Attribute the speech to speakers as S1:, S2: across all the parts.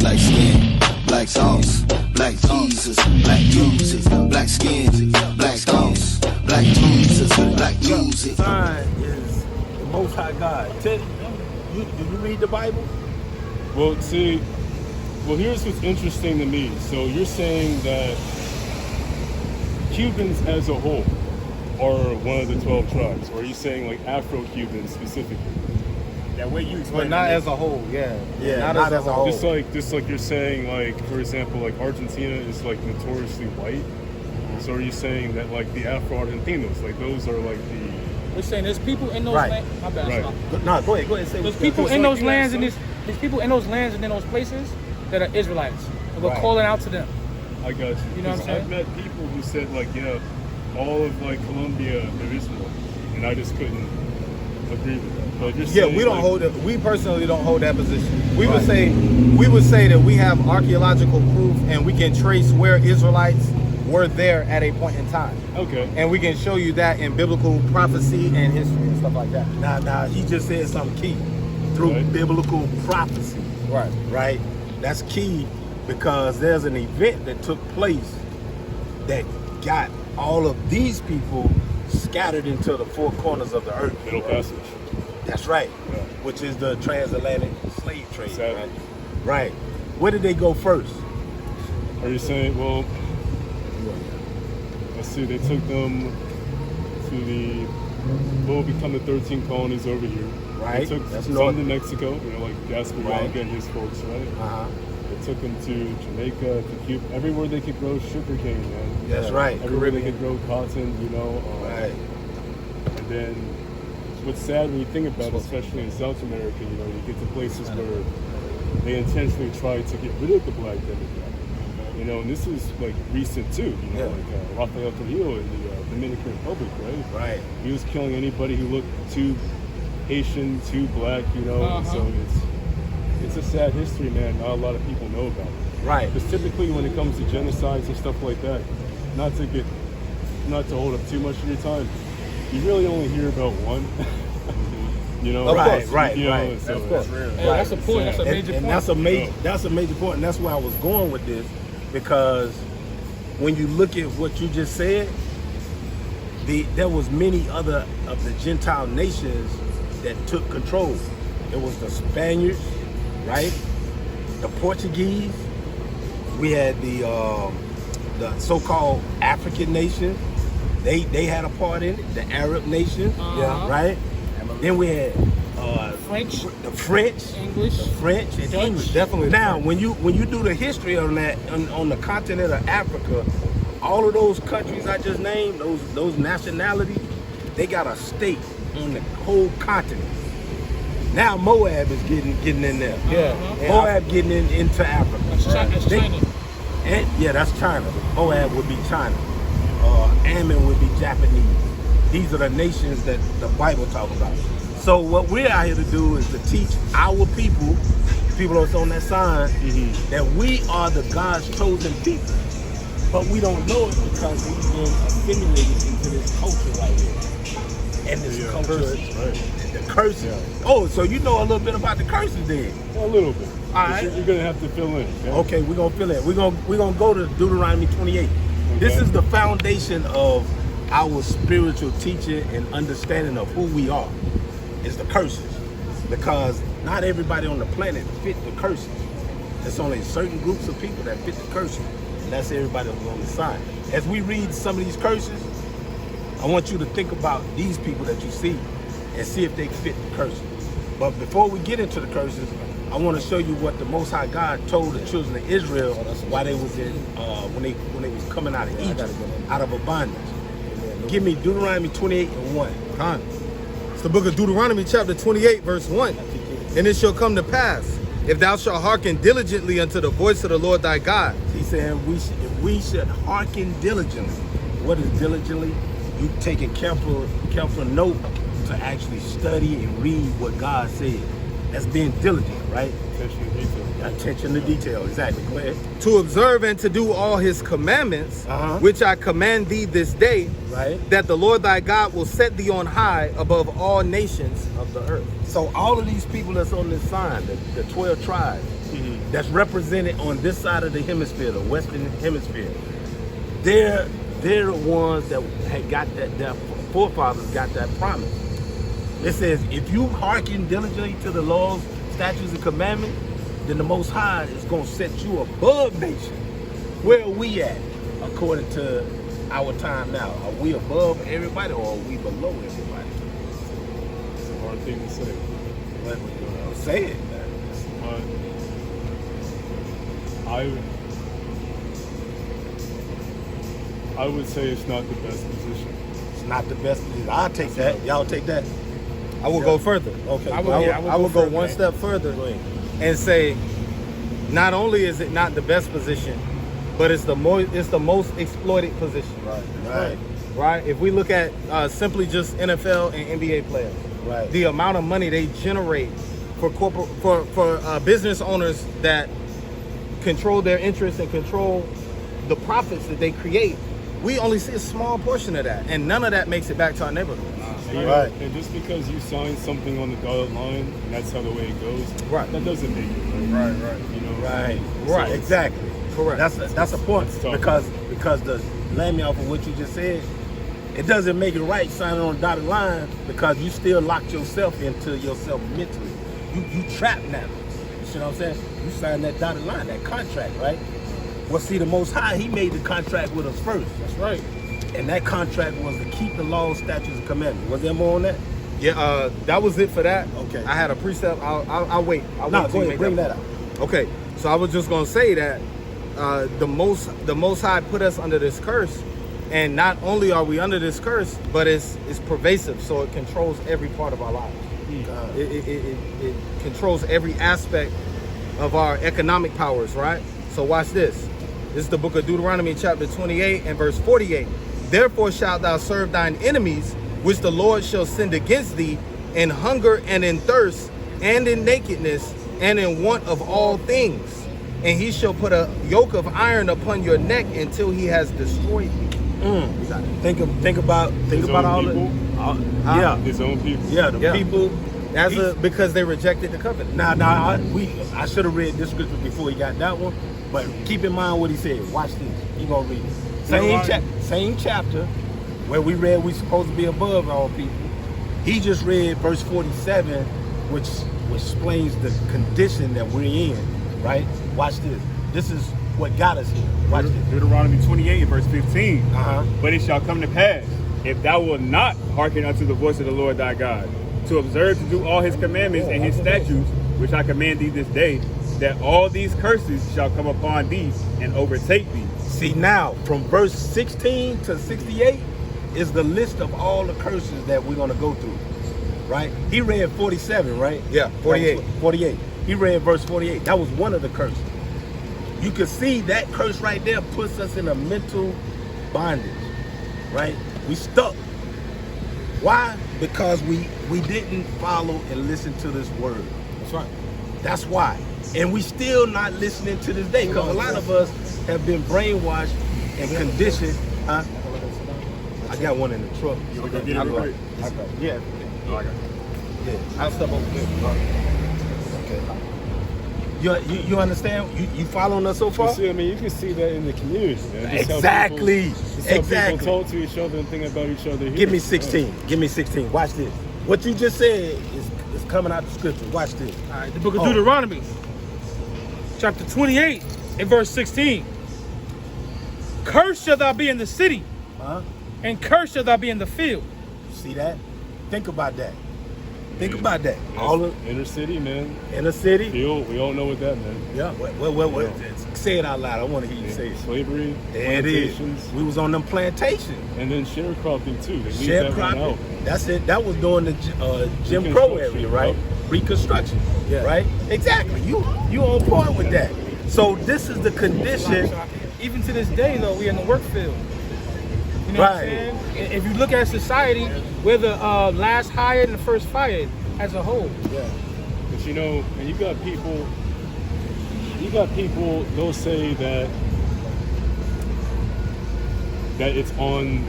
S1: Black skin, black sauce, black Jesus, black music, black skin, black sauce, black Jesus, black music.
S2: Sign is the Most High God. Teddy, do you read the Bible?
S3: Well, see, here's what's interesting to me. So you're saying that Cubans as a whole are one of the 12 tribes, or are you saying like Afro-Cubans specifically?
S4: That way you explain.
S5: But not as a whole, yeah.
S2: Not as a whole.
S3: Just like you're saying, like, for example, like Argentina is like notoriously white. So are you saying that like the Afro-Argentinos, like those are like the...
S4: We're saying there's people in those lands. My bad.
S3: Right.
S2: No, go ahead. Say
S4: there's people in those lands and there's people in those lands and in those places that are Israelites. And we're calling out to them.
S3: I got you.
S4: You know what I'm saying?
S3: I've met people who said like, yeah, all of like Colombia, there is one, and I just couldn't agree with that. But just
S5: we don't hold it. We personally don't hold that position. We would say that we have archaeological proof and we can trace where Israelites were there at a point in time.
S3: Okay.
S5: And we can show you that in biblical prophecy and history and stuff like that.
S2: Now he just said something key through biblical prophecy. Right. That's key because there's an event that took place that got all of these people scattered into the four corners of the earth.
S3: Middle Passage.
S2: That's right.
S3: Yeah.
S2: Which is the transatlantic slave trade.
S3: Exactly.
S2: Right. Where did they go first?
S3: Are you saying, well, let's see, they took them to what will become the 13 colonies over here.
S2: Right.
S3: They took
S2: That's
S3: some
S2: north.
S3: to Mexico, like Gaspar Yaga and his folks, right?
S2: Uh-huh.
S3: They took them to Jamaica, to Cuba, everywhere they could grow sugarcane, man.
S2: That's right.
S3: Everywhere they could grow cotton,
S2: right.
S3: And then what's sad when you think about it, especially in South America, you get to places where they intentionally try to get rid of the black demographic. And this is like recent too, like Rafael Trujillo in the Dominican Republic, right?
S2: Right.
S3: He was killing anybody who looked too Haitian, too black, and so it's a sad history, man. Not a lot of people know about it.
S2: Right.
S3: Because typically when it comes to genocides and stuff like that, not to hold up too much of your time, you really only hear about one.
S2: Right.
S3: So
S4: That's a point. That's a major point.
S2: And that's a major point, and that's where I was going with this, because when you look at what you just said, there was many other of the Gentile nations that took control. It was the Spaniards, right? The Portuguese. We had the so-called African nations. They had a part in it. The Arab nations, right? Then we had the French,
S4: English,
S2: definitely. Now, when you do the history on that on the continent of Africa, all of those countries I just named, those nationalities, they got a stake on the whole continent. Now Moab is getting in there. Moab getting into Africa.
S4: That's China.
S2: That's China. Moab would be China. Ammon would be Japanese. These are the nations that the Bible talks about. So what we're out here to do is to teach our people that's on that sign, that we are the God's chosen people. But we don't know it because we've been assimilated into this culture right here. And this culture, the curses. Yeah. Oh, so you know a little bit about the curses then?
S3: A little bit.
S2: All right.
S3: You're going to have to fill in.
S2: Okay, we're going to fill in. We're going to go to Deuteronomy 28. This is the foundation of our spiritual teaching and understanding of who we are, is the curses. Because not everybody on the planet fit the curses. There's only certain groups of people that fit the curses. And that's everybody who's on the sign. As we read some of these curses, I want you to think about these people that you see and see if they fit the curses. But before we get into the curses, I want to show you what the Most High God told the children of Israel while they was in when they was coming out of Egypt, out of a bondage. Give me Deuteronomy 28:1.
S5: It's the book of Deuteronomy chapter 28 verse 1. And it shall come to pass, if thou shalt hearken diligently unto the voice of the Lord thy God.
S2: He's saying we should hearken diligently. What is diligently? You taking careful note to actually study and read what God said. That's being diligent, right?
S3: Attention to detail.
S2: Attention to detail, exactly. Go ahead.
S5: To observe and to do all his commandments, which I command thee this day,
S2: Right.
S5: that the Lord thy God will set thee on high above all nations of the earth.
S2: So all of these people that's on this sign, the 12 tribes, that's represented on this side of the hemisphere, the Western Hemisphere, they're the ones that had got that, their forefathers got that promise. It says, if you hearken diligently to the laws, statutes, and commandments, then the Most High is going to set you above nations. Where are we at according to our time now? Are we above everybody or are we below everybody?
S3: It's a hard thing to say.
S2: Well, say it, man.
S3: I would say it's not the best position.
S2: It's not the best. I'll take that. Y'all take that.
S5: I will go further.
S2: Okay.
S5: I will go one step further
S2: Go ahead.
S5: and say, not only is it not the best position, but it's the most exploited position.
S2: Right.
S5: Right. If we look at simply just NFL and NBA players,
S2: Right.
S5: the amount of money they generate for business owners that control their interests and control the profits that they create, we only see a small portion of that, and none of that makes it back to our neighborhood.
S3: And,
S2: Right.
S3: And just because you sign something on the dotted line, and that's how the way it goes,
S5: Right.
S3: that doesn't make it right.
S5: Right.
S3: You know,
S2: Right.
S3: So
S2: Exactly.
S5: Correct.
S2: That's a point
S3: It's tough.
S2: because the landing off of what you just said, it doesn't make it right signing on a dotted line because you still locked yourself into yourself mentally. You trapped now. You see what I'm saying? You signed that dotted line, that contract, right? Well, see, the Most High, He made the contract with us first.
S4: That's right.
S2: And that contract was to keep the laws, statutes, and commandments. Was there more on that?
S5: Yeah, that was it for that.
S2: Okay.
S5: I had a precept. I'll wait. I'll
S2: No,
S5: wait till
S2: go
S5: you
S2: ahead,
S5: make
S2: bring that
S5: point.
S2: out.
S5: Okay, so I was just gonna say that the Most High put us under this curse, and not only are we under this curse, but it's pervasive, so it controls every part of our lives. It controls every aspect of our economic powers, right? So watch this. This is the book of Deuteronomy chapter 28 and verse 48. Therefore shalt thou serve thine enemies, which the Lord shall send against thee, in hunger and in thirst, and in nakedness, and in want of all things. And he shall put a yoke of iron upon your neck until he has destroyed you.
S2: Think about
S3: His
S2: all
S3: own
S2: the
S3: people?
S2: yeah.
S3: His own people.
S2: Yeah, the
S5: Yeah.
S2: people.
S5: Because they rejected the covenant.
S2: I should have read this scripture before he got that one, but keep in mind what he said. Watch this. He gonna read it. Same chapter where we read we supposed to be above all people. He just read verse 47, which explains the condition that we're in. Right? Watch this. This is what got us here. Watch this.
S6: Deuteronomy 28, verse 15.
S2: Uh-huh.
S6: But it shall come to pass, if thou wilt not hearken unto the voice of the Lord thy God, to observe to do all his commandments and his statutes, which I command thee this day, that all these curses shall come upon thee and overtake thee.
S2: See, now from verse 16 to 68 is the list of all the curses that we're going to go through. Right? He read 47, right?
S5: Yeah, 48.
S2: 48. He read verse 48. That was one of the curses. You can see that curse right there puts us in a mental bondage. Right? We stuck. Why? Because we didn't follow and listen to this word.
S5: That's right.
S2: That's why. And we still not listening to this day because a lot of us have been brainwashed and conditioned. Huh? I got one in the truck.
S6: You want to go get it real quick?
S2: Yeah.
S6: Oh, I got it.
S2: Yeah. I'll step over here. Okay. You understand? You following us so far?
S3: You see, I mean, you can see that in the community, man. Just how
S2: Exactly.
S3: people talk to each other and think about each other. Here.
S2: Give me 16. Give me 16. Watch this. What you just said is coming out the scripture. Watch this.
S4: All right, the book of Deuteronomy, chapter 28 and verse 16. Cursed shall thou be in the city,
S2: Huh?
S4: and cursed shall thou be in the field.
S2: See that? Think about that. Think about that. All of
S3: Inner city, man.
S2: in the city.
S3: We all know what that meant.
S2: Yeah. Well, say it out loud. I want to hear you say it.
S3: Slavery,
S2: There it is.
S3: plantations,
S2: We was on them plantations.
S3: and then sharecropping too. They leave that one out.
S2: Sharecropping. That's it. That was during the Jim Crow area, right? Reconstruction.
S5: Yeah.
S2: Right? Exactly. You on point with that. So this is the condition.
S4: Even to this day, though, we in the work field. You know what I'm
S2: Right.
S4: saying? If you look at society, we're the last hired and the first fired as a whole.
S3: The But you know, and you got people, they'll say that it's on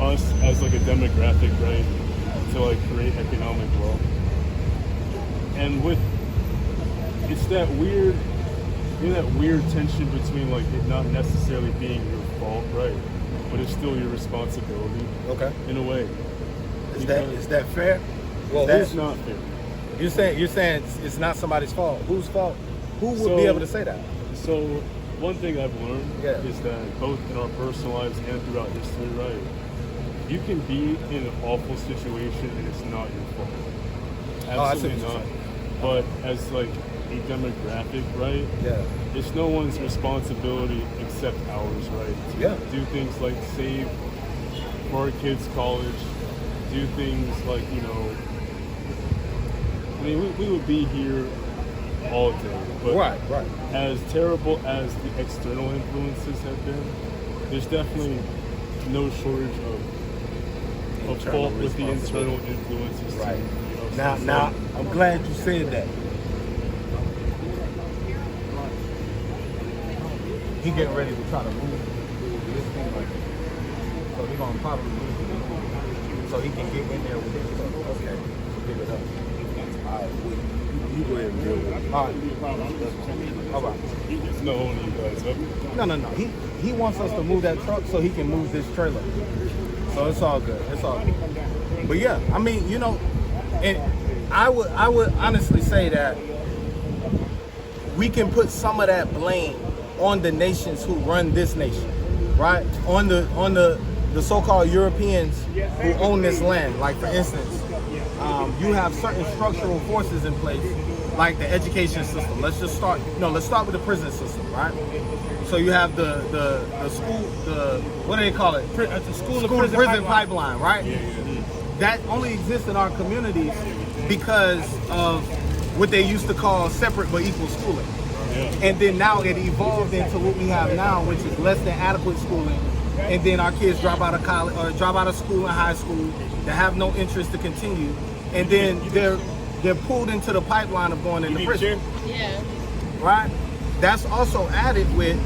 S3: us as like a demographic, right, to like create economic wealth. And it's that weird tension between like it not necessarily being your fault, right, but it's still your responsibility.
S5: Okay.
S3: In a way.
S2: Is that fair?
S5: Well,
S3: It's not fair.
S5: You're saying it's not somebody's fault. Whose fault? Who would be able to say that?
S3: So one thing I've learned
S5: Yeah.
S3: is that both in our personal lives and throughout history, right, you can be in an awful situation and it's not your fault. Absolutely not. But as like a demographic, right?
S5: Yeah.
S3: It's no one's responsibility except ours, right? To do things like save for our kids' college, do things like, you know, I mean, we would be here all day. But
S5: Right.
S3: as terrible as the external influences have been, there's definitely no shortage of fault with the internal influences.
S2: Right.
S3: Too, you know,
S2: Now, I'm glad you said that.
S5: He getting ready to try to move this thing like this. So he gonna probably move it so he can get in there with his stuff. Okay. Give it up.
S2: All right, you go ahead and deal with it.
S5: All right.
S3: It's not holding you guys up.
S5: No. He wants us to move that truck so he can move this trailer. So it's all good. But yeah, I mean, you know, and I would honestly say that we can put some of that blame on the nations who run this nation, right? On the so-called Europeans who own this land. Like for instance, you have certain structural forces in place, like the education system. Let's start with the prison system, right? So you have the school, what do they call it?
S4: The school to
S5: prison pipeline, right? That only exists in our communities because of what they used to call separate but equal schooling. And then now it evolved into what we have now, which is less than adequate schooling. And then our kids drop out of college or drop out of school and high school. They have no interest to continue. And then they're pulled into the pipeline of going into prison.
S7: Yeah.
S5: Right? That's also added with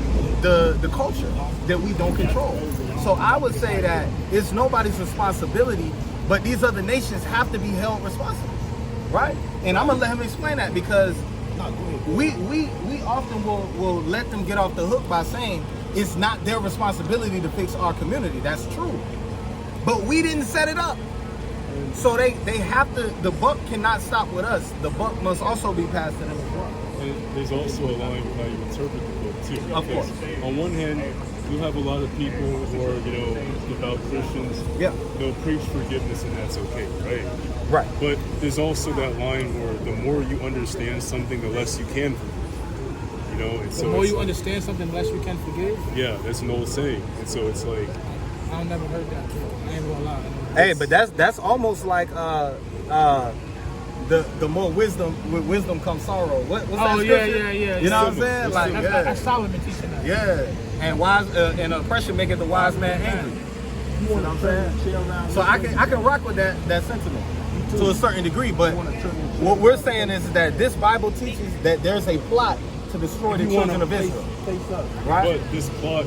S5: the culture that we don't control. So I would say that it's nobody's responsibility, but these other nations have to be held responsible. Right? And I'm gonna let him explain that because we often will let them get off the hook by saying it's not their responsibility to fix our community. That's true. But we didn't set it up. So they have to, the buck cannot stop with us. The buck must also be passed to them as well.
S3: And there's also a line with how you interpret the book too.
S5: Of course.
S3: On one hand, you have a lot of people who are, you know, devout Christians.
S5: Yeah.
S3: They'll preach forgiveness and that's okay, right?
S5: Right.
S3: But there's also that line where the more you understand something, the less you can forgive. You know, and
S4: The
S3: so
S4: more
S3: it's
S4: you
S3: like,
S4: understand something, the less you can forgive.
S3: yeah, that's an old saying. And so it's like,
S4: I never heard that before. I ain't gonna lie.
S5: Hey, but that's almost like the more wisdom, with wisdom comes sorrow. What's that scripture?
S4: Yeah.
S5: You know what I'm saying? Like,
S4: That's Solomon teaching that.
S5: yeah. And and oppression maketh the wise man angry. You know what I'm saying? So I can rock with that sentiment to a certain degree. But what we're saying is that this Bible teaches that there's a plot to destroy the children of Israel. Right?
S3: but this plot,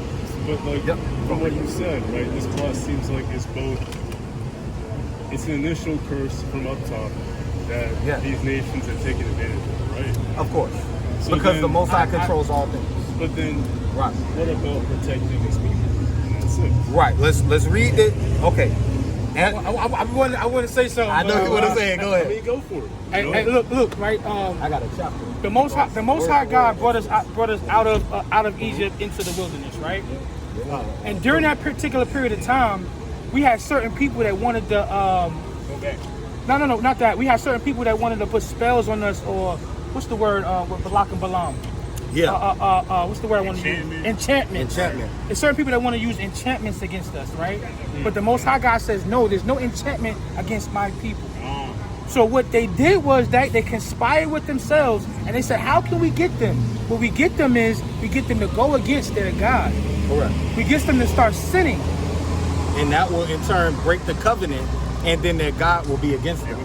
S3: from what you said, right, this plot seems like it's both, it's an initial curse from up top that these nations have taken advantage of, right?
S5: Of course.
S3: So
S5: Because
S3: then,
S5: the Most High controls all things.
S3: But then,
S5: Right.
S3: what about protecting his people? And that's it.
S5: Right. Let's read it. Okay. And
S4: I want to say something.
S5: I know you want to say it. Go
S3: I
S5: ahead.
S3: mean, go for it.
S4: Hey, look, right?
S5: I got a chapter.
S4: The Most High God brought us out of Egypt into the wilderness, right? And during that particular period of time, we had certain people that wanted to.
S3: Go back.
S4: No, not that. We had certain people that wanted to put spells on us, or what's the word? With Balak and Balaam.
S5: Yeah.
S4: What's the word I want to use? Enchantments. There's certain people that want to use enchantments against us, right? But the Most High God says, no, there's no enchantment against my people. So what they did was that they conspired with themselves, and they said, how can we get them? What we get them is, we get them to go against their God.
S5: Correct.
S4: We get them to start sinning.
S5: And that will in turn break the covenant, and then their God will be against them.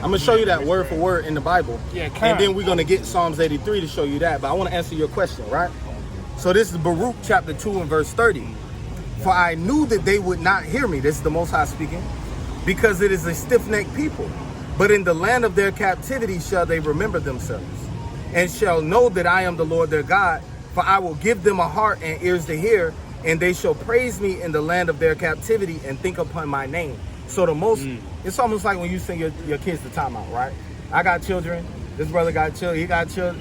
S5: I'm gonna show you that word for word in the Bible.
S4: Yeah,
S5: and then we're gonna get Psalms 83 to show you that. But I want to answer your question, right? So this is Baruch chapter 2 and verse 30. For I knew that they would not hear me. This is the Most High speaking. Because it is a stiff-necked people. But in the land of their captivity shall they remember themselves, and shall know that I am the Lord their God. For I will give them a heart and ears to hear, and they shall praise me in the land of their captivity and think upon my name. So the most, it's almost like when you send your kids to timeout, right? I got children. This brother got children. He got children.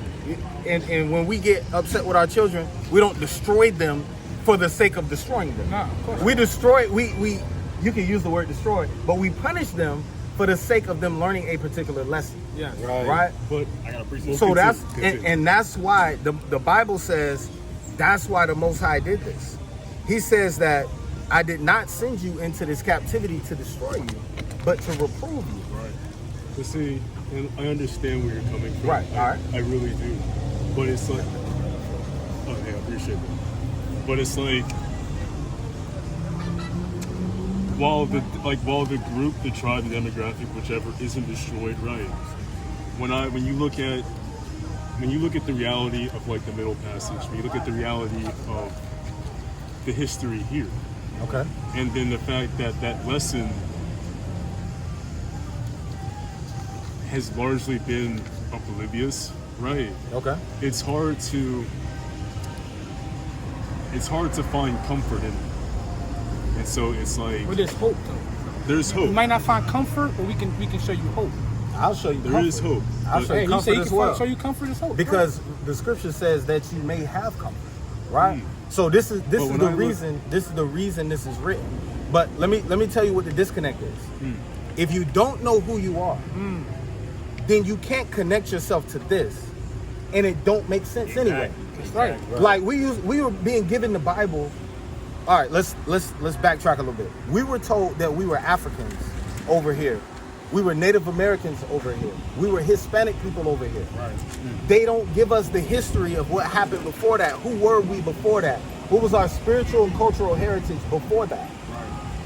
S5: And when we get upset with our children, we don't destroy them for the sake of destroying them.
S4: No, of course
S5: We destroy, you can use the word destroy, but we punish them for the sake of them learning a particular lesson.
S4: Yeah.
S5: Right?
S3: But
S6: I got to appreciate.
S5: So that's, and that's why the Bible says, that's why the Most High did this. He says that I did not send you into this captivity to destroy you, but to reprove you.
S3: Right. But see, and I understand where you're coming from.
S5: Right, all right.
S3: I really do. But it's like, okay, I appreciate that. But it's like, while the group, the tribe, the demographic, whichever, isn't destroyed, right? When you look at the reality of like the middle passage, when you look at the reality of the history here,
S5: Okay.
S3: and then the fact that that lesson has largely been oblivious, right?
S5: Okay.
S3: It's hard to find comfort in it. And so it's like,
S4: But there's hope though.
S3: there's hope.
S4: We might not find comfort, but we can show you hope.
S5: I'll show you
S3: There
S5: comfort.
S3: is hope.
S5: I'll
S3: But-
S5: show you
S4: He
S5: comfort
S4: said he
S5: as
S4: can
S5: well.
S4: show you comfort is hope.
S5: Because the scripture says that you may have comfort, right? So this is
S3: when
S5: the
S3: I look-
S5: reason this is written. But let me tell you what the disconnect is. If you don't know who you are, then you can't connect yourself to this, and it don't make sense anyway.
S4: That's right.
S5: Like we were being given the Bible. All right, let's backtrack a little bit. We were told that we were Africans over here. We were Native Americans over here. We were Hispanic people over here.
S6: Right.
S5: They don't give us the history of what happened before that. Who were we before that? What was our spiritual and cultural heritage before that?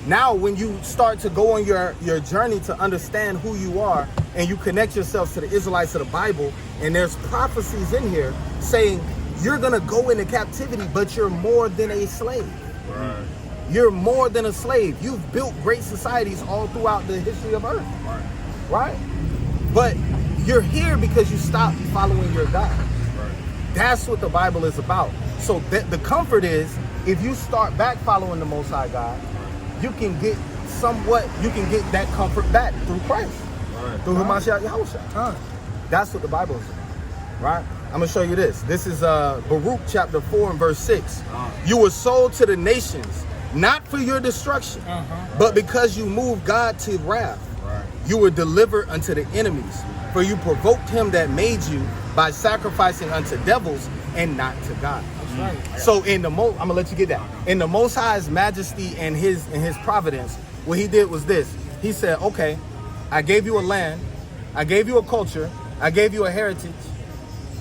S5: Now, when you start to go on your journey to understand who you are, and you connect yourselves to the Israelites of the Bible, and there's prophecies in here saying you're gonna go into captivity, but you're more than a slave.
S6: Right.
S5: You're more than a slave. You've built great societies all throughout the history of Earth, right? But you're here because you stopped following your God.
S6: Right.
S5: That's what the Bible is about. So the comfort is, if you start back following the Most High God, you can get that comfort back through Christ, through Hamashiach Yahushua. That's what the Bible is about, right? I'm gonna show you this. This is Baruch chapter 4 and verse 6. You were sold to the nations, not for your destruction, but because you moved God to wrath. You were delivered unto the enemies, for you provoked him that made you by sacrificing unto devils and not to God.
S4: Right.
S5: So I'm gonna let you get that. In the Most High's majesty and his providence, what he did was this. He said, okay, I gave you a land, I gave you a culture, I gave you a heritage,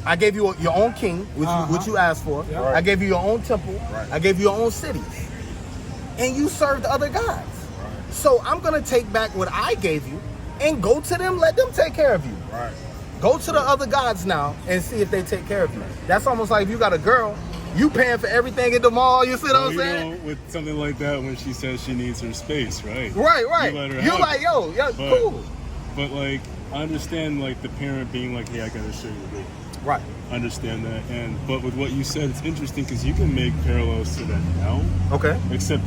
S5: I gave you your own king, which you asked for.
S4: Yeah.
S5: I gave you your own temple.
S6: Right.
S5: I gave you your own cities. And you served other gods. So I'm gonna take back what I gave you and go to them, let them take care of you.
S6: Right.
S5: Go to the other gods now and see if they take care of you. That's almost like if you got a girl, you paying for everything at the mall, you see what I'm
S3: you
S5: saying?
S3: know, with something like that, when she says she needs her space, right?
S5: Right.
S3: You let her
S5: You
S3: have
S5: like,
S3: it.
S5: yo, cool.
S3: But like, I understand like the parent being like, hey, I gotta show you the way.
S5: Right.
S3: I understand that. But with what you said, it's interesting because you can make parallels to that now.
S5: Okay.
S3: Except